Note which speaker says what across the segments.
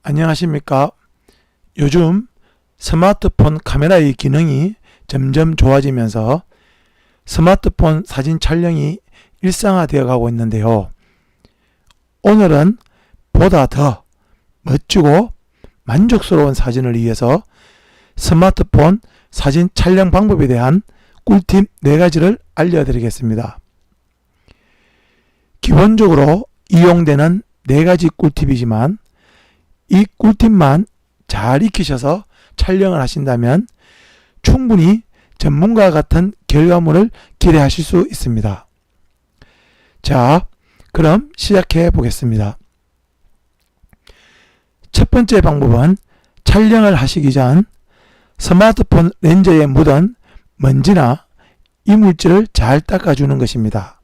Speaker 1: 안녕하십니까. 요즘 스마트폰 카메라의 기능이 점점 좋아지면서 스마트폰 사진 촬영이 일상화되어 가고 있는데요. 오늘은 보다 더 멋지고 만족스러운 사진을 위해서 스마트폰 사진 촬영 방법에 대한 꿀팁 4가지를 알려드리겠습니다. 기본적으로 이용되는 4가지 꿀팁이지만 이 꿀팁만 잘 익히셔서 촬영을 하신다면 충분히 전문가와 같은 결과물을 기대하실 수 있습니다. 자, 그럼 시작해 보겠습니다. 첫 번째 방법은 촬영을 하시기 전 스마트폰 렌즈에 묻은 먼지나 이물질을 잘 닦아주는 것입니다.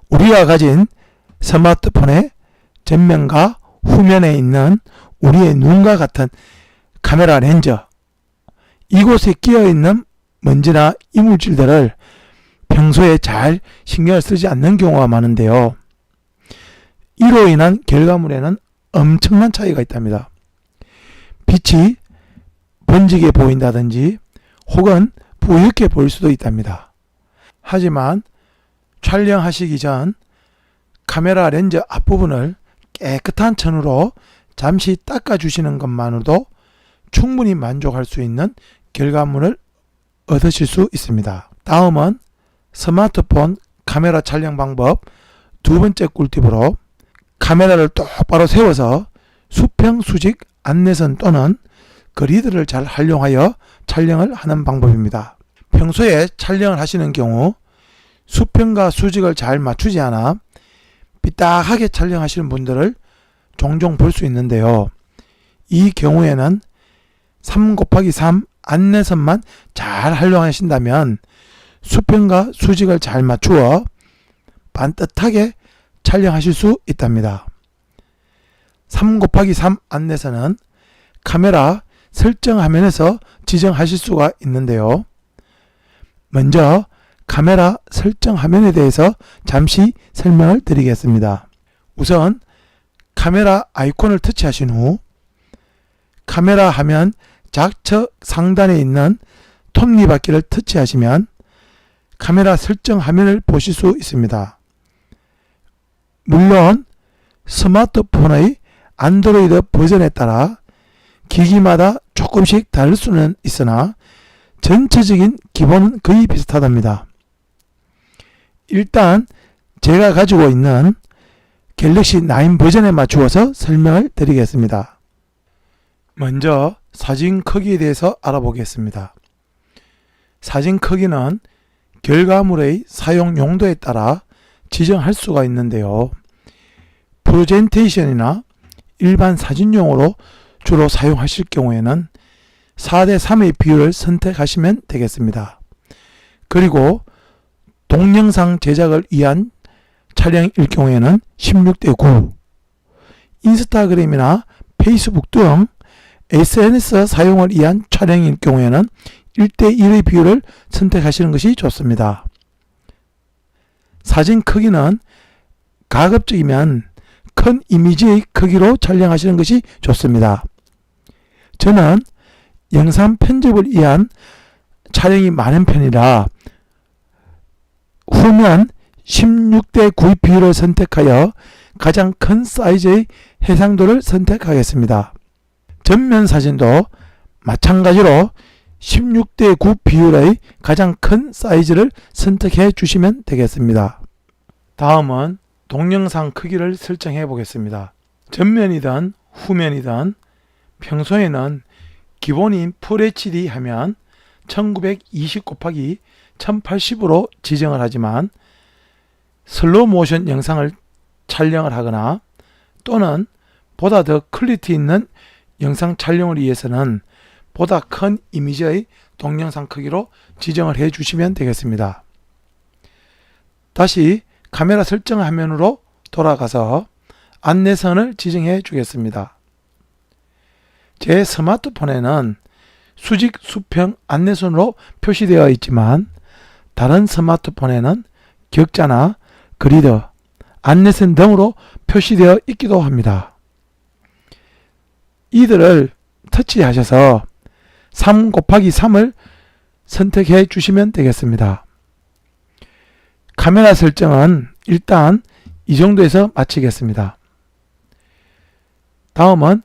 Speaker 1: 우리가 가진 스마트폰의 전면과 후면에 있는 우리의 눈과 같은 카메라 렌즈, 이곳에 끼어있는 먼지나 이물질들을 평소에 잘 신경을 쓰지 않는 경우가 많은데요. 이로 인한 결과물에는 엄청난 차이가 있답니다. 빛이 번지게 보인다든지 혹은 뿌옇게 보일 수도 있답니다. 하지만 촬영하시기 전 카메라 렌즈 앞부분을 깨끗한 천으로 잠시 닦아주시는 것만으로도 충분히 만족할 수 있는 결과물을 얻으실 수 있습니다. 다음은 스마트폰 카메라 촬영 방법 2번째 꿀팁으로 카메라를 똑바로 세워서 수평 수직 안내선 또는 그리드를 잘 활용하여 촬영을 하는 방법입니다. 평소에 촬영을 하시는 경우 수평과 수직을 잘 맞추지 않아 삐딱하게 촬영하시는 분들을 종종 볼 수 있는데요. 이 경우에는 3곱하기3 안내선만 잘 활용하신다면 수평과 수직을 잘 맞추어 반듯하게 촬영하실 수 있답니다. 3곱하기3 안내선은 카메라 설정 화면에서 지정하실 수가 있는데요. 먼저 카메라 설정 화면에 대해서 잠시 설명을 드리겠습니다. 우선 카메라 아이콘을 터치하신 후 카메라 화면 좌측 상단에 있는 톱니바퀴를 터치하시면 카메라 설정 화면을 보실 수 있습니다. 물론 스마트폰의 안드로이드 버전에 따라 기기마다 조금씩 다를 수는 있으나 전체적인 기본은 거의 비슷하답니다. 일단 제가 가지고 있는 갤럭시 9 버전에 맞추어서 설명을 드리겠습니다. 먼저 사진 크기에 대해서 알아보겠습니다. 사진 크기는 결과물의 사용 용도에 따라 지정할 수가 있는데요. 프레젠테이션이나 일반 사진용으로 주로 사용하실 경우에는 4:3의 비율을 선택하시면 되겠습니다. 그리고 동영상 제작을 위한 촬영일 경우에는 16:9, 인스타그램이나 페이스북 등 SNS 사용을 위한 촬영일 경우에는 1:1의 비율을 선택하시는 것이 좋습니다. 사진 크기는 가급적이면 큰 이미지의 크기로 촬영하시는 것이 좋습니다. 저는 영상 편집을 위한 촬영이 많은 편이라 후면 16:9의 비율을 선택하여 가장 큰 사이즈의 해상도를 선택하겠습니다. 전면 사진도 마찬가지로 16:9 비율의 가장 큰 사이즈를 선택해 주시면 되겠습니다. 다음은 동영상 크기를 설정해 보겠습니다. 전면이든 후면이든 평소에는 기본인 FHD 하면 1920/1080으로 지정을 하지만 슬로우 모션 영상을 촬영을 하거나 또는 보다 더 퀄리티 있는 영상 촬영을 위해서는 보다 큰 이미지의 동영상 크기로 지정을 해 주시면 되겠습니다. 다시 카메라 설정 화면으로 돌아가서 안내선을 지정해 주겠습니다. 제 스마트폰에는 수직 수평 안내선으로 표시되어 있지만 다른 스마트폰에는 격자나 그리드, 안내선 등으로 표시되어 있기도 합니다. 이들을 터치하셔서 3 곱하기 3을 선택해 주시면 되겠습니다. 카메라 설정은 일단 이 정도에서 마치겠습니다. 다음은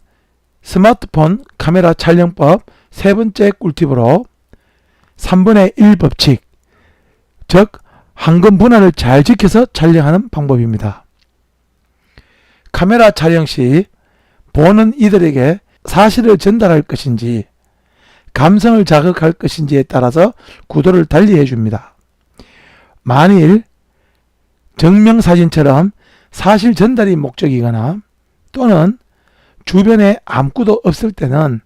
Speaker 1: 스마트폰 카메라 촬영법 세 번째 꿀팁으로 3분의 1 법칙, 즉 황금 분할을 잘 지켜서 촬영하는 방법입니다. 카메라 촬영 시 보는 이들에게 사실을 전달할 것인지 감성을 자극할 것인지에 따라서 구도를 달리해 줍니다. 만일 증명사진처럼 사실 전달이 목적이거나 또는 주변에 아무것도 없을 때는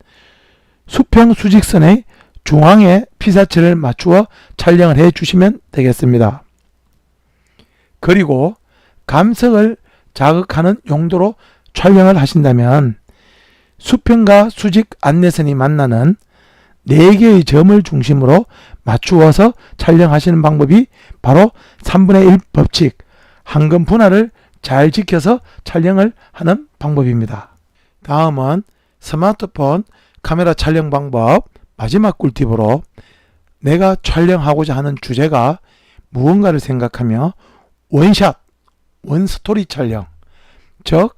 Speaker 1: 수평 수직선의 중앙에 피사체를 맞추어 촬영을 해 주시면 되겠습니다. 그리고 감성을 자극하는 용도로 촬영을 하신다면 수평과 수직 안내선이 만나는 4개의 점을 중심으로 맞추어서 촬영하시는 방법이 바로 3분의 1 법칙, 황금 분할을 잘 지켜서 촬영을 하는 방법입니다. 다음은 스마트폰 카메라 촬영 방법 마지막 꿀팁으로 내가 촬영하고자 하는 주제가 무언가를 생각하며 원샷, 원스토리 촬영, 즉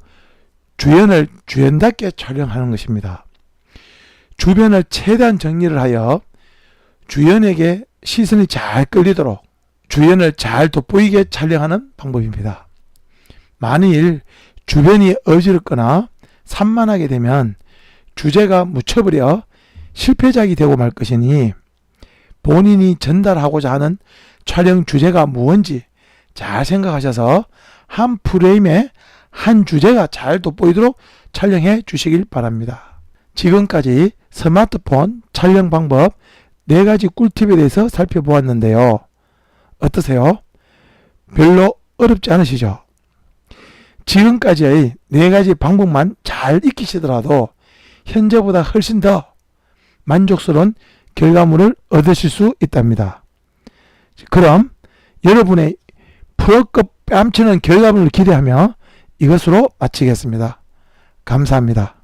Speaker 1: 주연을 주연답게 촬영하는 것입니다. 주변을 최대한 정리를 하여 주연에게 시선이 잘 끌리도록 주연을 잘 돋보이게 촬영하는 방법입니다. 만일 주변이 어지럽거나 산만하게 되면 주제가 묻혀버려 실패작이 되고 말 것이니 본인이 전달하고자 하는 촬영 주제가 무언지 잘 생각하셔서 한 프레임에 한 주제가 잘 돋보이도록 촬영해 주시길 바랍니다. 지금까지 스마트폰 촬영 방법 4가지 꿀팁에 대해서 살펴보았는데요. 어떠세요? 별로 어렵지 않으시죠? 지금까지의 4가지 방법만 잘 익히시더라도 현재보다 훨씬 더 만족스러운 결과물을 얻으실 수 있답니다. 그럼 여러분의 프로급 뺨치는 결과물을 기대하며 이것으로 마치겠습니다. 감사합니다.